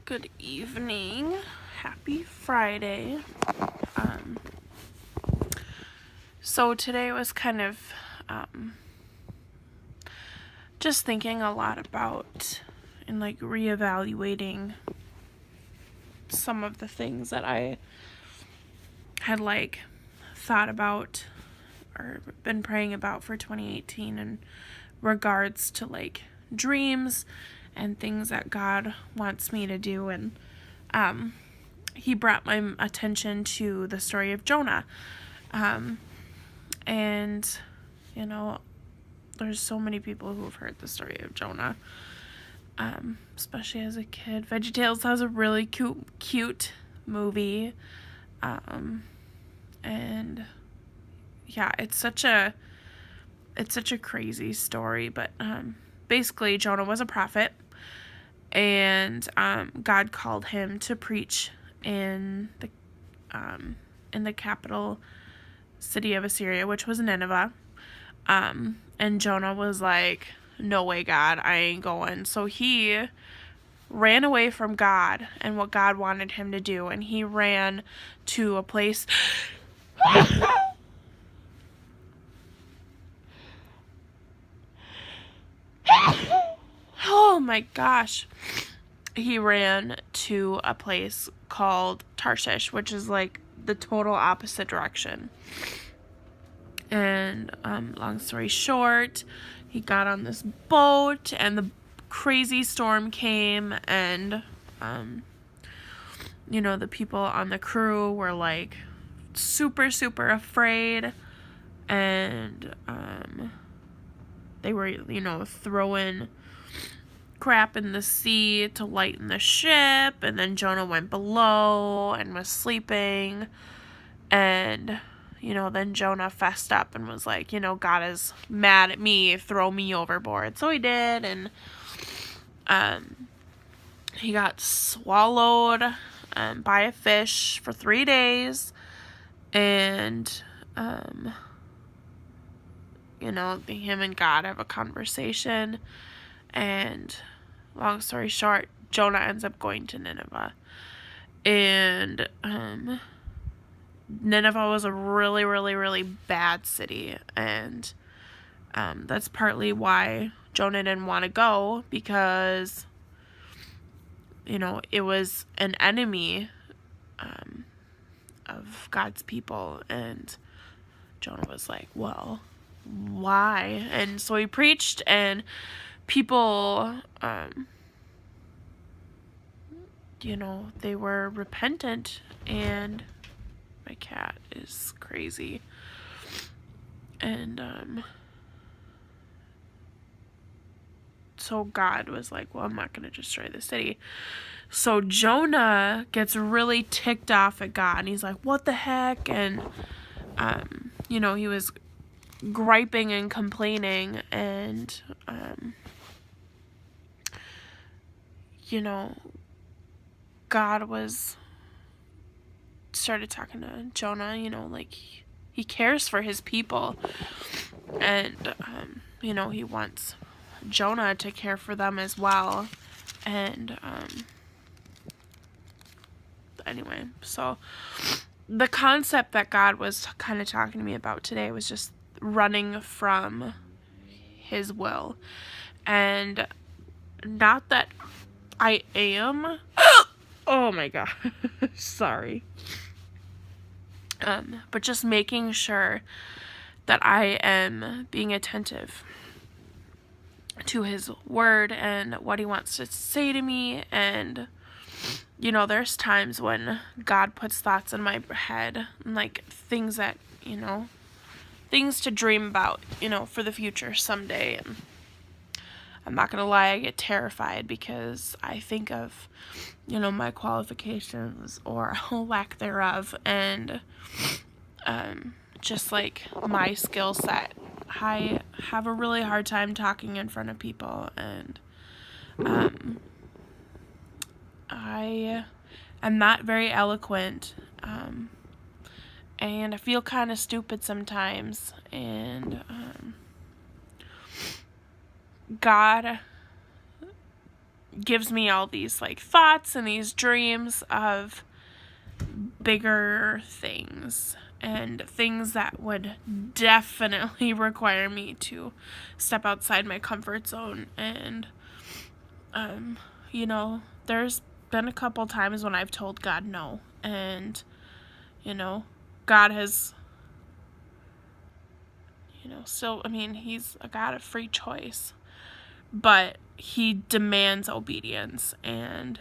Good evening. Happy Friday. So today was kind of just thinking a lot about and reevaluating some of the things that I had thought about or been praying about for 2018 in regards to dreams and things that God wants me to do. And he brought my attention to the story of Jonah. And there's so many people who have heard the story of Jonah, especially as a kid. VeggieTales has a really cute movie, and yeah, it's such a crazy story. But basically, Jonah was a prophet, and God called him to preach in the capital city of Assyria, which was Nineveh. And Jonah was like, no way, God, I ain't going. So he ran away from God and what God wanted him to do, and he ran to a place oh my gosh. He ran to a place called Tarshish, which is the total opposite direction. And long story short, he got on this boat and the crazy storm came, and the people on the crew were super afraid, and they were throwing crap in the sea to lighten the ship. And then Jonah went below and was sleeping, and then Jonah fessed up and was like, God is mad at me, throw me overboard. So he did, and he got swallowed by a fish for 3 days, and him and God have a conversation, and long story short, Jonah ends up going to Nineveh. And Nineveh was a really, really, really bad city, and that's partly why Jonah didn't want to go, because it was an enemy of God's people. And Jonah was like, well, why? And so he preached, and people they were repentant. And my cat is crazy. And so God was like, well, I'm not going to destroy the city. So Jonah gets really ticked off at God, and he's like, what the heck? And he was griping and complaining, and God started talking to Jonah, he cares for his people, and he wants Jonah to care for them as well. And anyway, so the concept that God was kind of talking to me about today was just running from his will. And not that I am oh my god sorry, but just making sure that I am being attentive to his word and what he wants to say to me. And there's times when God puts thoughts in my head, things that things to dream about for the future someday. And I'm not gonna lie, I get terrified because I think of my qualifications or lack thereof, and just my skill set. I have a really hard time talking in front of people, and I am not very eloquent, and I feel kind of stupid sometimes. And God gives me all these like thoughts and these dreams of bigger things and things that would definitely require me to step outside my comfort zone. And there's been a couple times when I've told God no, and God has still, he's a God of free choice, but he demands obedience. And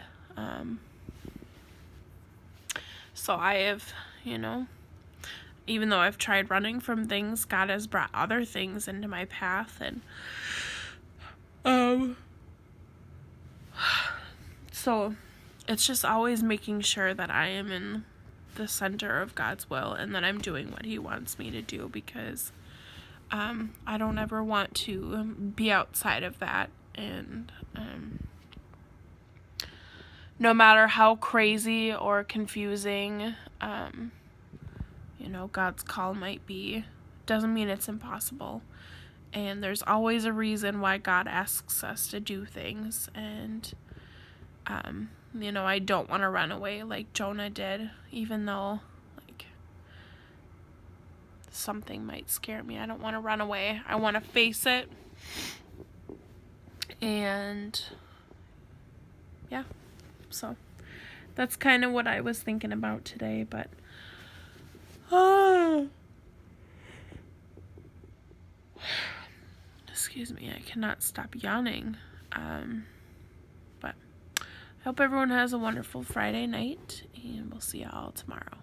so I have, even though I've tried running from things, God has brought other things into my path. And so it's just always making sure that I am in the center of God's will and that I'm doing what he wants me to do, because I don't ever want to be outside of that. And no matter how crazy or confusing God's call might be, doesn't mean it's impossible. And there's always a reason why God asks us to do things. And I don't want to run away like Jonah did, even though something might scare me. I don't want to run away. I want to face it. And yeah, so that's kind of what I was thinking about today. But excuse me, I cannot stop yawning. But I hope everyone has a wonderful Friday night, and we'll see you all tomorrow.